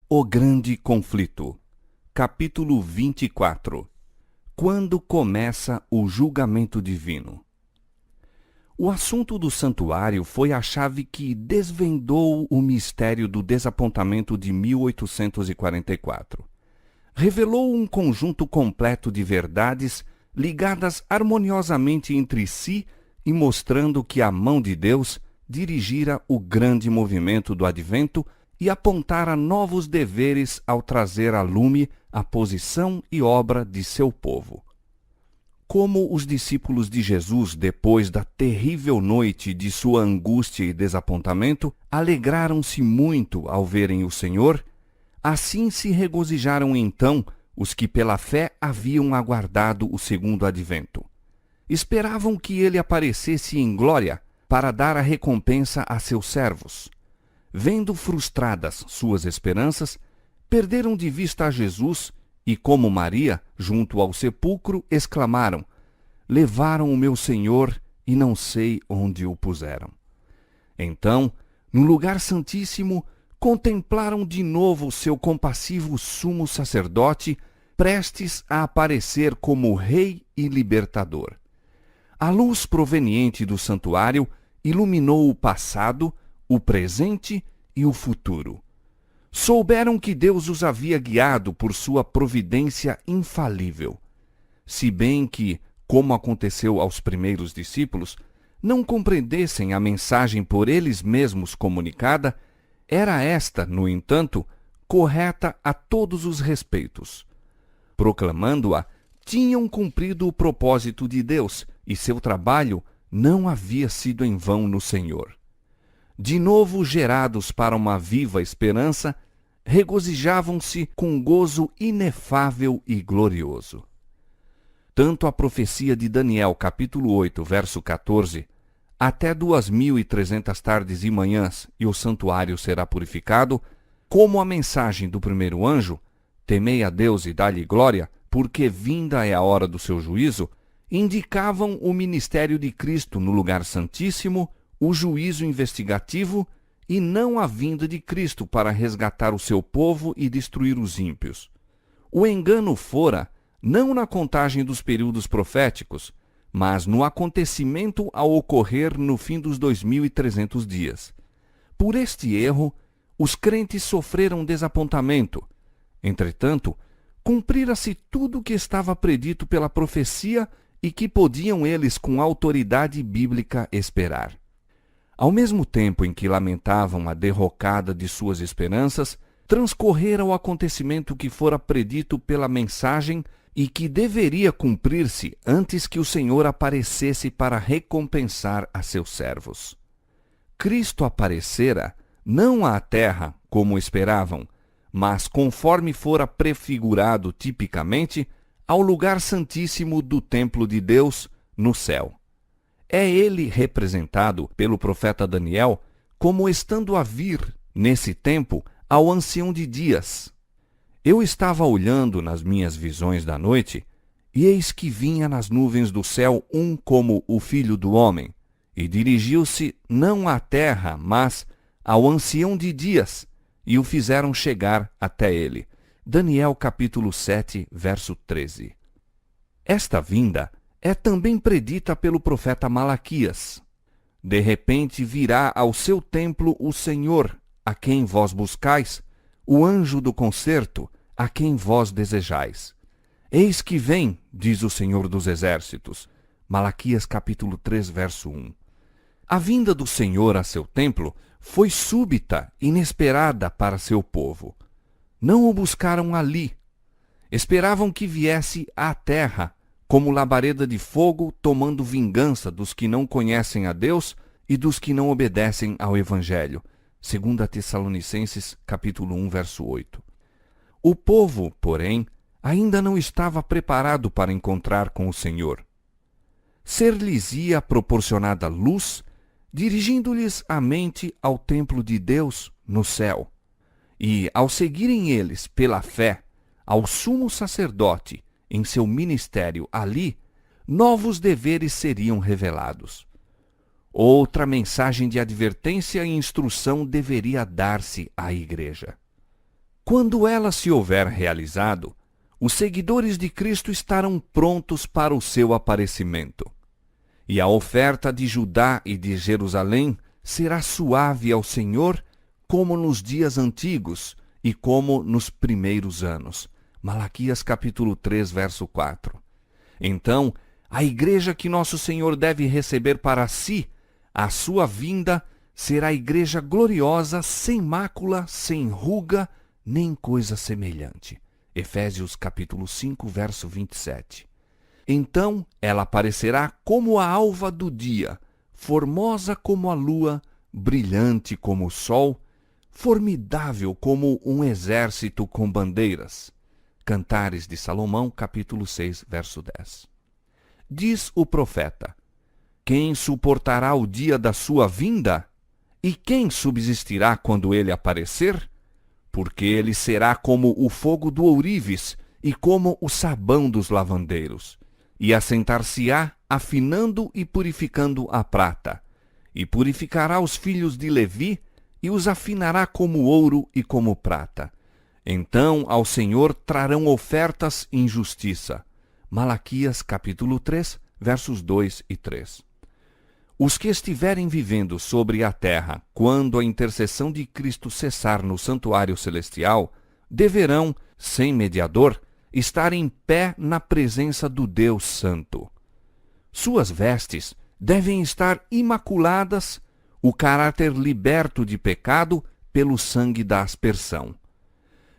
O Grande Conflito, capítulo 24. Quando começa o julgamento divino. O assunto do santuário foi a chave que desvendou o mistério do desapontamento de 1844. Revelou um conjunto completo de verdades ligadas harmoniosamente entre si e mostrando que a mão de Deus dirigira o grande movimento do advento e apontara novos deveres ao trazer a lume a posição e obra de seu povo. Como os discípulos de Jesus, depois da terrível noite de sua angústia e desapontamento, alegraram-se muito ao verem o Senhor, assim se regozijaram então os que pela fé haviam aguardado o segundo advento. Esperavam que ele aparecesse em glória para dar a recompensa a seus servos. Vendo frustradas suas esperanças, perderam de vista a Jesus e, como Maria, junto ao sepulcro, exclamaram: "Levaram o meu Senhor e não sei onde o puseram." Então, no lugar santíssimo, contemplaram de novo seu compassivo sumo sacerdote, prestes a aparecer como Rei e Libertador. A luz proveniente do santuário iluminou o passado, o presente e o futuro. Souberam que Deus os havia guiado por sua providência infalível. Se bem que, como aconteceu aos primeiros discípulos, não compreendessem a mensagem por eles mesmos comunicada, era esta, no entanto, correta a todos os respeitos. Proclamando-a, tinham cumprido o propósito de Deus e seu trabalho não havia sido em vão no Senhor. De novo gerados para uma viva esperança, regozijavam-se com gozo inefável e glorioso. Tanto a profecia de Daniel, capítulo 8, verso 14, até 2300 tardes e manhãs e o santuário será purificado, como a mensagem do primeiro anjo, temei a Deus e dá-lhe glória, porque vinda é a hora do seu juízo, indicavam o ministério de Cristo no lugar santíssimo, o juízo investigativo e não a vinda de Cristo para resgatar o seu povo e destruir os ímpios. O engano fora não na contagem dos períodos proféticos, mas no acontecimento a ocorrer no fim dos 2300 dias. Por este erro, os crentes sofreram desapontamento. Entretanto, cumprira-se tudo o que estava predito pela profecia e que podiam eles com autoridade bíblica esperar. Ao mesmo tempo em que lamentavam a derrocada de suas esperanças, transcorrera o acontecimento que fora predito pela mensagem e que deveria cumprir-se antes que o Senhor aparecesse para recompensar a seus servos. Cristo aparecera não à terra, como esperavam, mas conforme fora prefigurado tipicamente, ao lugar santíssimo do templo de Deus, no céu. É ele representado pelo profeta Daniel como estando a vir, nesse tempo, ao ancião de dias. Eu estava olhando nas minhas visões da noite, e eis que vinha nas nuvens do céu um como o Filho do Homem, e dirigiu-se não à terra, mas ao ancião de dias, e o fizeram chegar até ele. Daniel capítulo 7, verso 13. Esta vinda é também predita pelo profeta Malaquias. De repente virá ao seu templo o Senhor, a quem vós buscais, o anjo do concerto, a quem vós desejais. Eis que vem, diz o Senhor dos Exércitos. Malaquias capítulo 3, verso 1. A vinda do Senhor a seu templo foi súbita, inesperada para seu povo. Não o buscaram ali. Esperavam que viesse à terra, como labareda de fogo, tomando vingança dos que não conhecem a Deus e dos que não obedecem ao Evangelho. 2 Tessalonicenses, capítulo 1, verso 8. O povo, porém, ainda não estava preparado para encontrar com o Senhor. Ser-lhes-ia proporcionada luz, dirigindo-lhes a mente ao templo de Deus no céu. E, ao seguirem eles pela fé ao sumo sacerdote em seu ministério ali, novos deveres seriam revelados. Outra mensagem de advertência e instrução deveria dar-se à igreja. Quando ela se houver realizado, os seguidores de Cristo estarão prontos para o seu aparecimento. E a oferta de Judá e de Jerusalém será suave ao Senhor, como nos dias antigos e como nos primeiros anos. Malaquias capítulo 3, verso 4. Então, a igreja que nosso Senhor deve receber para si, a sua vinda, será a igreja gloriosa, sem mácula, sem ruga, nem coisa semelhante. Efésios capítulo 5, verso 27. Então ela aparecerá como a alva do dia, formosa como a lua, brilhante como o sol, formidável como um exército com bandeiras. Cantares de Salomão, capítulo 6, verso 10. Diz o profeta: quem suportará o dia da sua vinda? E quem subsistirá quando ele aparecer? Porque ele será como o fogo do ourives e como o sabão dos lavandeiros. E assentar-se-á, afinando e purificando a prata. E purificará os filhos de Levi, e os afinará como ouro e como prata. Então ao Senhor trarão ofertas em justiça. Malaquias capítulo 3, versos 2 e 3. Os que estiverem vivendo sobre a terra, quando a intercessão de Cristo cessar no santuário celestial, deverão, sem mediador, estar em pé na presença do Deus Santo. Suas vestes devem estar imaculadas, o caráter liberto de pecado pelo sangue da aspersão.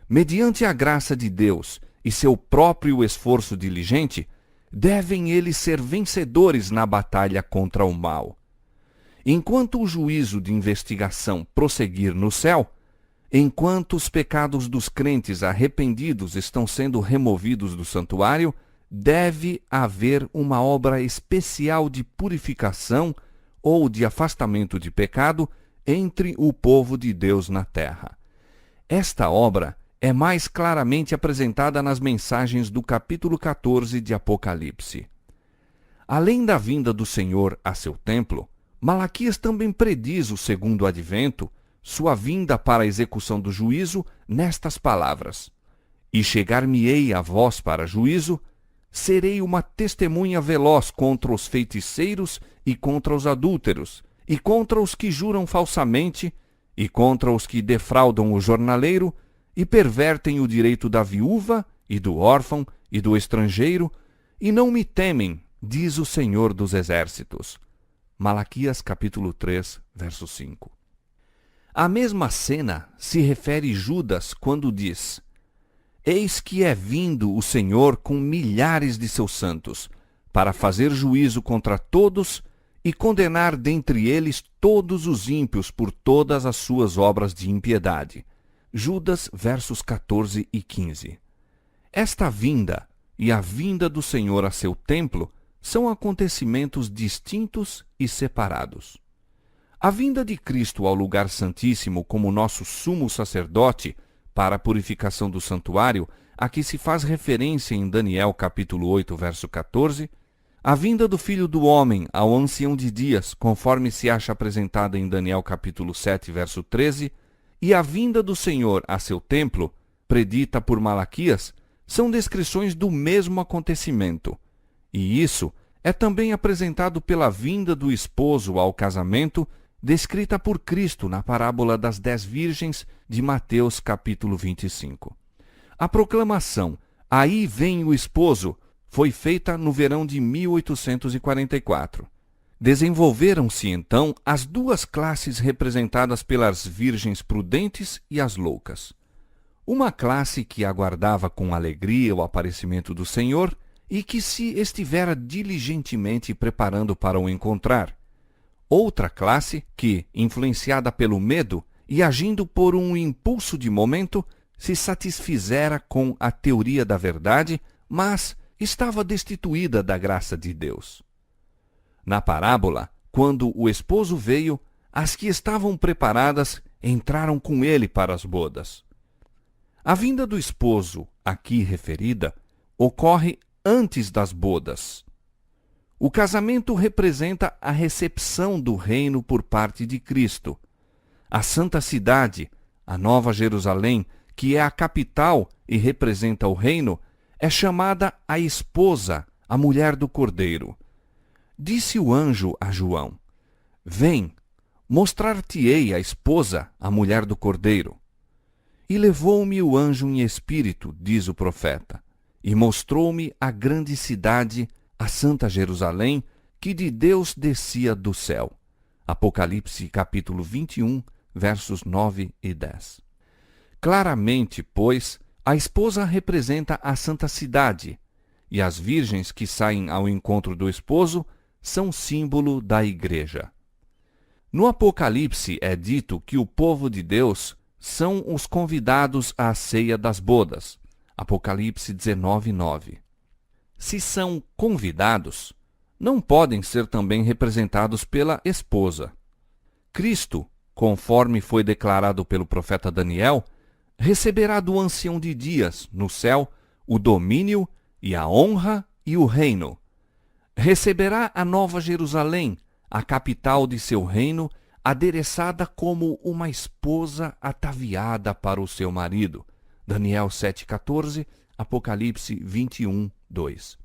Mediante a graça de Deus e seu próprio esforço diligente, devem eles ser vencedores na batalha contra o mal. Enquanto o juízo de investigação prosseguir no céu, enquanto os pecados dos crentes arrependidos estão sendo removidos do santuário, deve haver uma obra especial de purificação ou de afastamento de pecado entre o povo de Deus na terra. Esta obra é mais claramente apresentada nas mensagens do capítulo 14 de Apocalipse. Além da vinda do Senhor a seu templo, Malaquias também prediz o segundo advento, sua vinda para a execução do juízo, nestas palavras: E chegar-me-ei a vós para juízo, serei uma testemunha veloz contra os feiticeiros e contra os adúlteros, e contra os que juram falsamente, e contra os que defraudam o jornaleiro, e pervertem o direito da viúva, e do órfão, e do estrangeiro, e não me temem, diz o Senhor dos Exércitos. Malaquias capítulo 3, verso 5. A mesma cena se refere Judas quando diz: Eis que é vindo o Senhor com milhares de seus santos, para fazer juízo contra todos e condenar dentre eles todos os ímpios por todas as suas obras de impiedade. Judas, versos 14 e 15. Esta vinda e a vinda do Senhor a seu templo são acontecimentos distintos e separados. A vinda de Cristo ao lugar santíssimo como nosso sumo sacerdote para a purificação do santuário, a que se faz referência em Daniel capítulo 8, verso 14, a vinda do Filho do Homem ao ancião de dias, conforme se acha apresentada em Daniel capítulo 7, verso 13, e a vinda do Senhor a seu templo, predita por Malaquias, são descrições do mesmo acontecimento. E isso é também apresentado pela vinda do esposo ao casamento, descrita por Cristo na parábola das 10 virgens de Mateus capítulo 25. A proclamação "Aí vem o esposo" foi feita no verão de 1844. Desenvolveram-se então as duas classes representadas pelas virgens prudentes e as loucas. Uma classe que aguardava com alegria o aparecimento do Senhor e que se estivera diligentemente preparando para o encontrar. Outra classe que, influenciada pelo medo e agindo por um impulso de momento, se satisfizera com a teoria da verdade, mas estava destituída da graça de Deus. Na parábola, quando o esposo veio, as que estavam preparadas entraram com ele para as bodas. A vinda do esposo, aqui referida, ocorre antes das bodas. O casamento representa a recepção do reino por parte de Cristo. A santa cidade, a Nova Jerusalém, que é a capital e representa o reino, é chamada a esposa, a mulher do Cordeiro. Disse o anjo a João: Vem, mostrar-te-ei a esposa, a mulher do Cordeiro. E levou-me o anjo em espírito, diz o profeta, e mostrou-me a grande cidade, a santa Jerusalém, que de Deus descia do céu. Apocalipse capítulo 21, versos 9 e 10. Claramente, pois, a esposa representa a santa cidade, e as virgens que saem ao encontro do esposo são símbolo da igreja. No Apocalipse é dito que o povo de Deus são os convidados à ceia das bodas. Apocalipse 19, 9. Se são convidados, não podem ser também representados pela esposa. Cristo, conforme foi declarado pelo profeta Daniel, receberá do ancião de dias, no céu, o domínio e a honra e o reino. Receberá a nova Jerusalém, a capital de seu reino, adereçada como uma esposa ataviada para o seu marido. Daniel 7,14, Apocalipse 21, 2.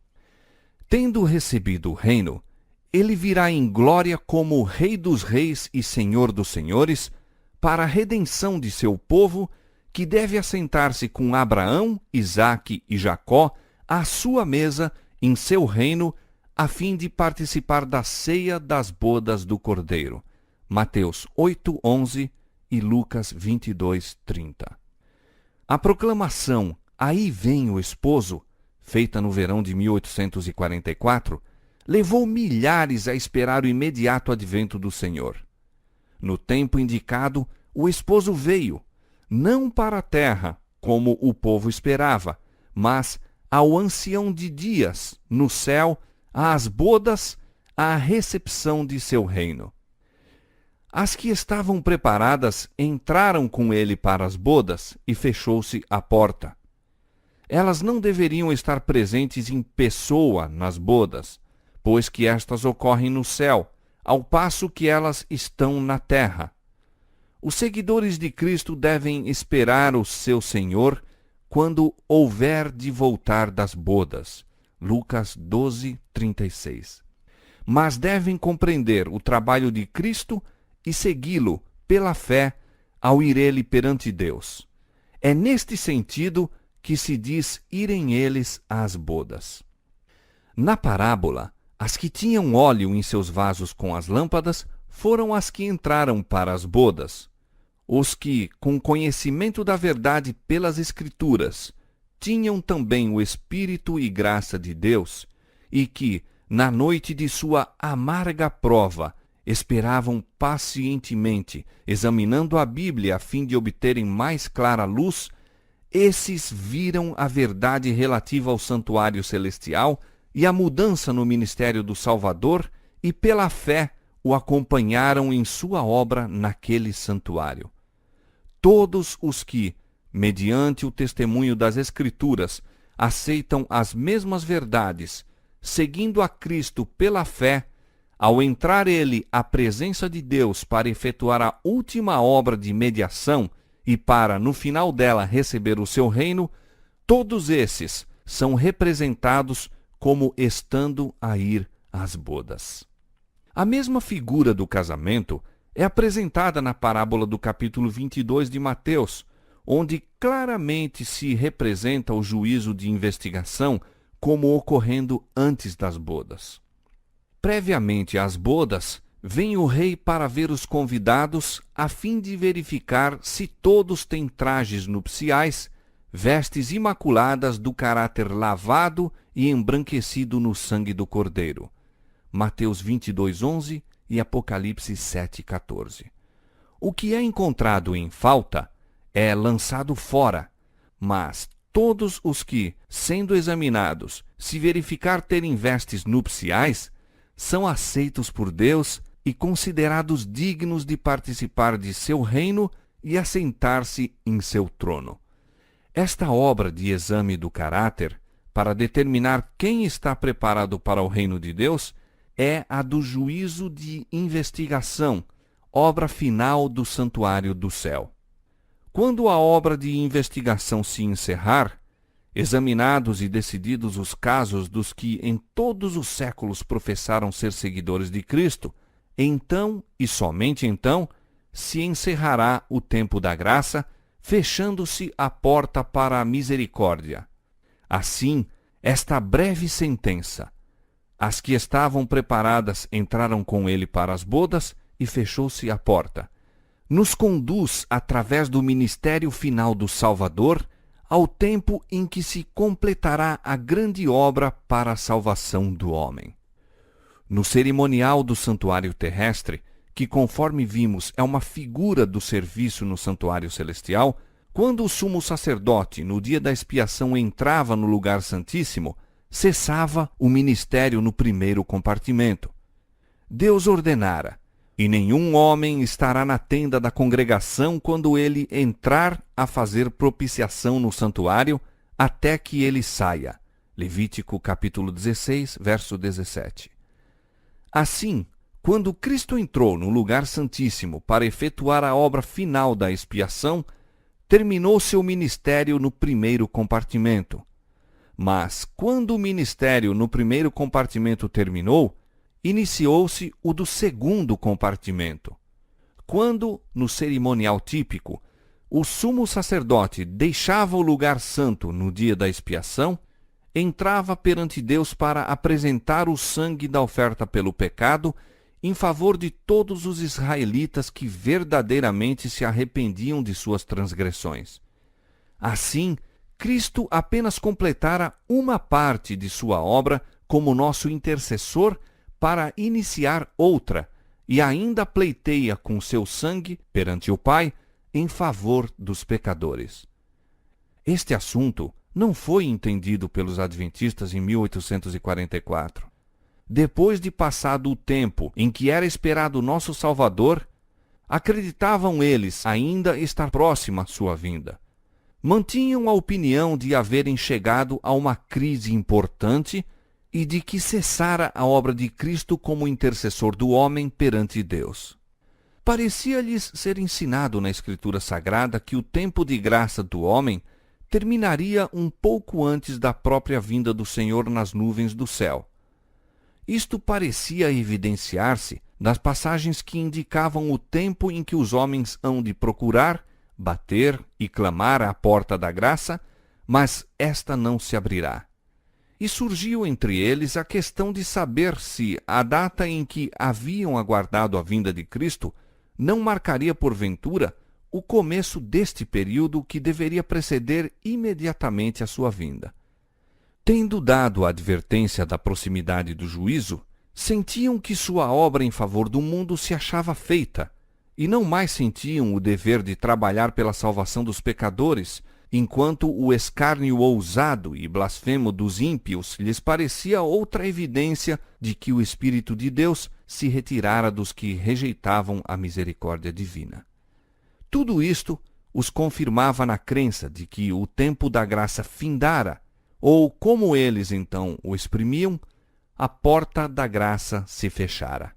Tendo recebido o reino, ele virá em glória como Rei dos reis e Senhor dos senhores, para a redenção de seu povo, que deve assentar-se com Abraão, Isaque e Jacó à sua mesa em seu reino, a fim de participar da ceia das bodas do Cordeiro. Mateus 8:11 e Lucas 22:30. A proclamação "Aí vem o esposo", feita no verão de 1844, levou milhares a esperar o imediato advento do Senhor. No tempo indicado, o esposo veio, não para a terra, como o povo esperava, mas ao ancião de dias, no céu, às bodas, à recepção de seu reino. As que estavam preparadas entraram com ele para as bodas e fechou-se a porta. Elas não deveriam estar presentes em pessoa nas bodas, pois que estas ocorrem no céu, ao passo que elas estão na terra. Os seguidores de Cristo devem esperar o seu Senhor quando houver de voltar das bodas. Lucas 12:36. Mas devem compreender o trabalho de Cristo e segui-lo pela fé ao ir ele perante Deus. É neste sentido que se diz irem eles às bodas. Na parábola, as que tinham óleo em seus vasos com as lâmpadas foram as que entraram para as bodas. Os que, com conhecimento da verdade pelas Escrituras, tinham também o Espírito e graça de Deus, e que, na noite de sua amarga prova, esperavam pacientemente, examinando a Bíblia a fim de obterem mais clara luz, esses viram a verdade relativa ao santuário celestial e a mudança no ministério do Salvador, e pela fé o acompanharam em sua obra naquele santuário. Todos os que, mediante o testemunho das Escrituras, aceitam as mesmas verdades, seguindo a Cristo pela fé, ao entrar ele à presença de Deus para efetuar a última obra de mediação e para, no final dela, receber o seu reino, todos esses são representados como estando a ir às bodas. A mesma figura do casamento é apresentada na parábola do capítulo 22 de Mateus, onde claramente se representa o juízo de investigação como ocorrendo antes das bodas. Previamente às bodas, vem o rei para ver os convidados, a fim de verificar se todos têm trajes nupciais, vestes imaculadas do caráter lavado e embranquecido no sangue do Cordeiro. Mateus 22:11 e Apocalipse 7:14. O que é encontrado em falta é lançado fora, mas todos os que, sendo examinados, se verificar terem vestes nupciais, são aceitos por Deus e considerados dignos de participar de seu reino e assentar-se em seu trono. Esta obra de exame do caráter, para determinar quem está preparado para o reino de Deus, é a do juízo de investigação, obra final do santuário do céu. Quando a obra de investigação se encerrar, examinados e decididos os casos dos que em todos os séculos professaram ser seguidores de Cristo, então, e somente então, se encerrará o tempo da graça, fechando-se a porta para a misericórdia. Assim, esta breve sentença: as que estavam preparadas entraram com ele para as bodas e fechou-se a porta, nos conduz, através do ministério final do Salvador, ao tempo em que se completará a grande obra para a salvação do homem. No cerimonial do santuário terrestre, que, conforme vimos, é uma figura do serviço no santuário celestial, quando o sumo sacerdote, no dia da expiação, entrava no lugar santíssimo, cessava o ministério no primeiro compartimento. Deus ordenara: e nenhum homem estará na tenda da congregação quando ele entrar a fazer propiciação no santuário, até que ele saia. Levítico capítulo 16, verso 17. Assim, quando Cristo entrou no lugar santíssimo para efetuar a obra final da expiação, terminou seu ministério no primeiro compartimento. Mas, quando o ministério no primeiro compartimento terminou, iniciou-se o do segundo compartimento. Quando, no cerimonial típico, o sumo sacerdote deixava o lugar santo no dia da expiação, entrava perante Deus para apresentar o sangue da oferta pelo pecado em favor de todos os israelitas que verdadeiramente se arrependiam de suas transgressões. Assim, Cristo apenas completara uma parte de sua obra como nosso intercessor para iniciar outra, e ainda pleiteia com seu sangue perante o Pai em favor dos pecadores. Este assunto não foi entendido pelos adventistas em 1844. Depois de passado o tempo em que era esperado nosso Salvador, acreditavam eles ainda estar próxima sua vinda. Mantinham a opinião de haverem chegado a uma crise importante e de que cessara a obra de Cristo como intercessor do homem perante Deus. Parecia-lhes ser ensinado na Escritura Sagrada que o tempo de graça do homem terminaria um pouco antes da própria vinda do Senhor nas nuvens do céu. Isto parecia evidenciar-se nas passagens que indicavam o tempo em que os homens hão de procurar, bater e clamar à porta da graça, mas esta não se abrirá. E surgiu entre eles a questão de saber se a data em que haviam aguardado a vinda de Cristo não marcaria porventura o começo deste período que deveria preceder imediatamente a sua vinda. Tendo dado a advertência da proximidade do juízo, sentiam que sua obra em favor do mundo se achava feita, e não mais sentiam o dever de trabalhar pela salvação dos pecadores, enquanto o escárnio ousado e blasfemo dos ímpios lhes parecia outra evidência de que o Espírito de Deus se retirara dos que rejeitavam a misericórdia divina. Tudo isto os confirmava na crença de que o tempo da graça findara, ou, como eles então o exprimiam, a porta da graça se fechara.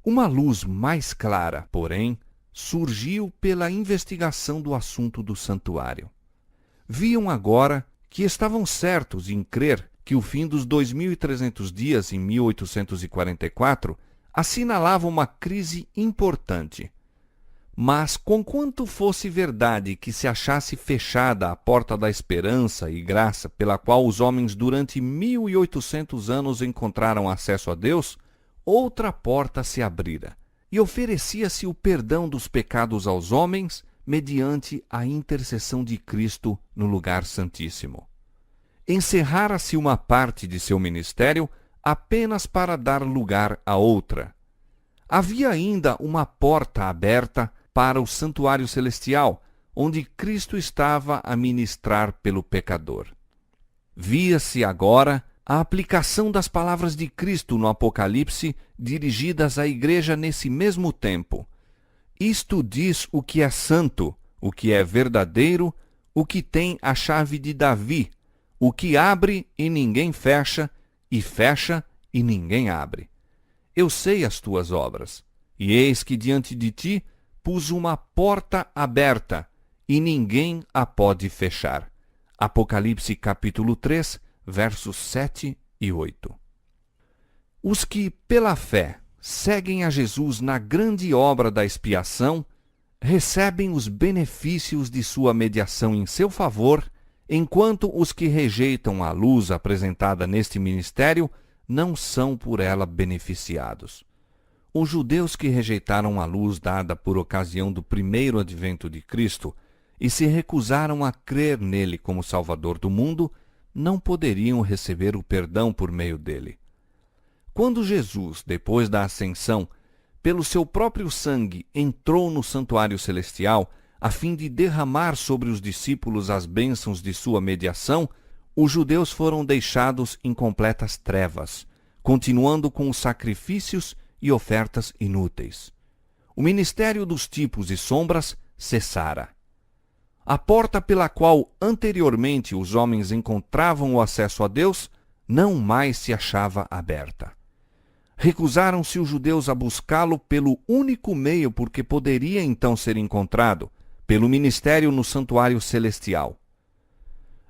Uma luz mais clara, porém, surgiu pela investigação do assunto do santuário. Viam agora que estavam certos em crer que o fim dos 2.300 dias em 1844 assinalava uma crise importante. Mas, conquanto fosse verdade que se achasse fechada a porta da esperança e graça pela qual os homens durante 1.800 anos encontraram acesso a Deus, outra porta se abrira, e oferecia-se o perdão dos pecados aos homens mediante a intercessão de Cristo no lugar santíssimo. Encerrara-se uma parte de seu ministério apenas para dar lugar a outra. Havia ainda uma porta aberta para o santuário celestial, onde Cristo estava a ministrar pelo pecador. Via-se agora a aplicação das palavras de Cristo no Apocalipse dirigidas à igreja nesse mesmo tempo. Isto diz o que é santo, o que é verdadeiro, o que tem a chave de Davi, o que abre e ninguém fecha, e fecha e ninguém abre. Eu sei as tuas obras, e eis que diante de ti pus uma porta aberta, e ninguém a pode fechar. Apocalipse capítulo 3, versos 7 e 8. Os que, pela fé, seguem a Jesus na grande obra da expiação, recebem os benefícios de sua mediação em seu favor, enquanto os que rejeitam a luz apresentada neste ministério não são por ela beneficiados. Os judeus que rejeitaram a luz dada por ocasião do primeiro advento de Cristo e se recusaram a crer nele como Salvador do mundo, não poderiam receber o perdão por meio dele. Quando Jesus, depois da ascensão, pelo seu próprio sangue, entrou no santuário celestial, a fim de derramar sobre os discípulos as bênçãos de sua mediação, os judeus foram deixados em completas trevas, continuando com os sacrifícios e ofertas inúteis. O ministério dos tipos e sombras cessara. A porta pela qual anteriormente os homens encontravam o acesso a Deus não mais se achava aberta. Recusaram-se os judeus a buscá-lo pelo único meio por que poderia então ser encontrado, pelo ministério no santuário celestial.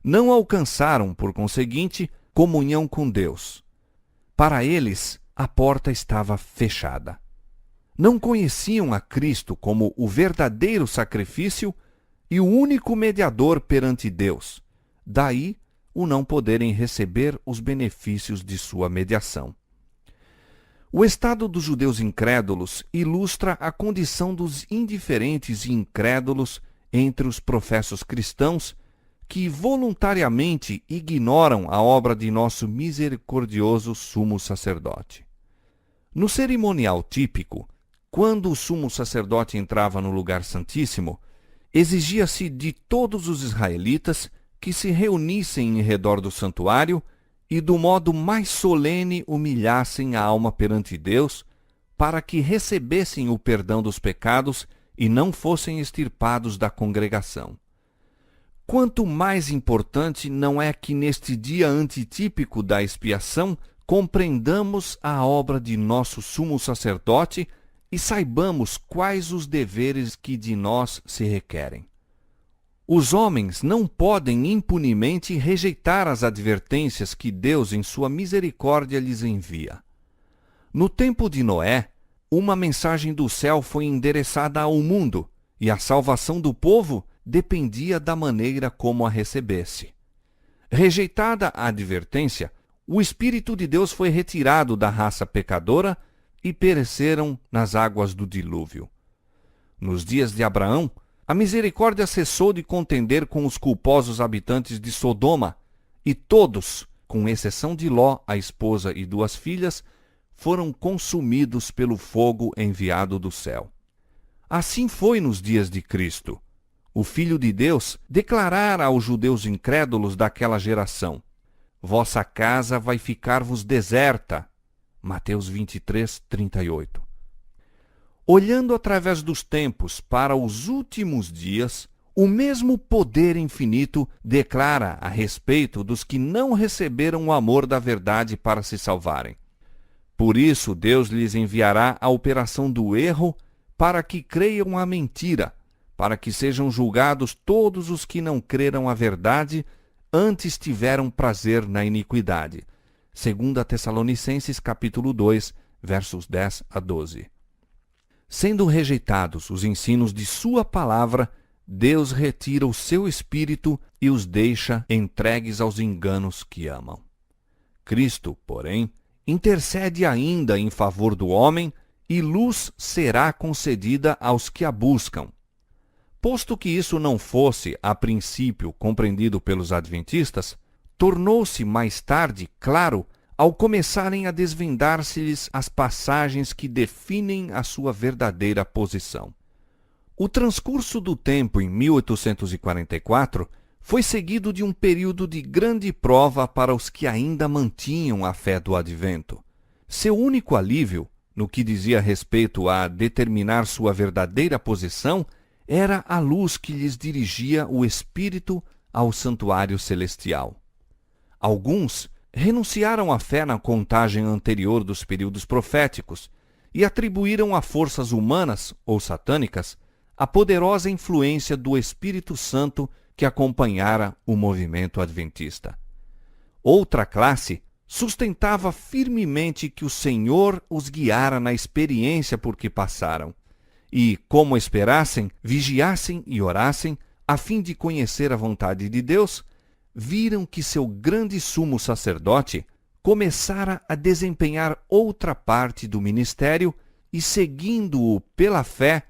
Não alcançaram, por conseguinte, comunhão com Deus. Para eles, a porta estava fechada. Não conheciam a Cristo como o verdadeiro sacrifício e o único mediador perante Deus. Daí, o não poderem receber os benefícios de sua mediação. O estado dos judeus incrédulos ilustra a condição dos indiferentes e incrédulos entre os professos cristãos que voluntariamente ignoram a obra de nosso misericordioso sumo sacerdote. No cerimonial típico, quando o sumo sacerdote entrava no lugar santíssimo, exigia-se de todos os israelitas que se reunissem em redor do santuário e do modo mais solene humilhassem a alma perante Deus, para que recebessem o perdão dos pecados e não fossem extirpados da congregação. Quanto mais importante não é que neste dia antitípico da expiação compreendamos a obra de nosso sumo sacerdote e saibamos quais os deveres que de nós se requerem. Os homens não podem impunemente rejeitar as advertências que Deus, em sua misericórdia, lhes envia. No tempo de Noé, uma mensagem do céu foi endereçada ao mundo, e a salvação do povo dependia da maneira como a recebesse. Rejeitada a advertência, o Espírito de Deus foi retirado da raça pecadora e pereceram nas águas do dilúvio. Nos dias de Abraão, a misericórdia cessou de contender com os culposos habitantes de Sodoma, e todos, com exceção de Ló, a esposa e 2 filhas, foram consumidos pelo fogo enviado do céu. Assim foi nos dias de Cristo. O Filho de Deus declarara aos judeus incrédulos daquela geração: vossa casa vai ficar-vos deserta. Mateus 23, 38. Olhando através dos tempos para os últimos dias, o mesmo poder infinito declara a respeito dos que não receberam o amor da verdade para se salvarem. Por isso, Deus lhes enviará a operação do erro para que creiam a mentira, para que sejam julgados todos os que não creram a verdade, antes tiveram prazer na iniquidade. 2 Tessalonicenses capítulo 2, versos 10 a 12. Sendo rejeitados os ensinos de sua palavra, Deus retira o seu espírito e os deixa entregues aos enganos que amam. Cristo, porém, intercede ainda em favor do homem e luz será concedida aos que a buscam. Posto que isso não fosse, a princípio, compreendido pelos adventistas, tornou-se mais tarde claro ao começarem a desvendar-se-lhes as passagens que definem a sua verdadeira posição. O transcurso do tempo em 1844 foi seguido de um período de grande prova para os que ainda mantinham a fé do advento. Seu único alívio, no que dizia respeito a determinar sua verdadeira posição, era a luz que lhes dirigia o Espírito ao santuário celestial. Alguns renunciaram à fé na contagem anterior dos períodos proféticos e atribuíram a forças humanas ou satânicas a poderosa influência do Espírito Santo que acompanhara o movimento adventista. Outra classe sustentava firmemente que o Senhor os guiara na experiência por que passaram, e, como esperassem, vigiassem e orassem, a fim de conhecer a vontade de Deus, viram que seu grande sumo sacerdote começara a desempenhar outra parte do ministério e, seguindo-o pela fé,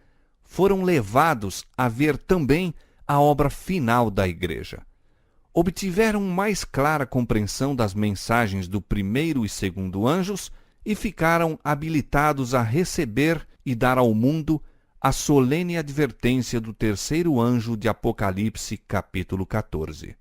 foram levados a ver também a obra final da Igreja. Obtiveram mais clara compreensão das mensagens do primeiro e segundo anjos e ficaram habilitados a receber e dar ao mundo a solene advertência do terceiro anjo de Apocalipse, capítulo 14.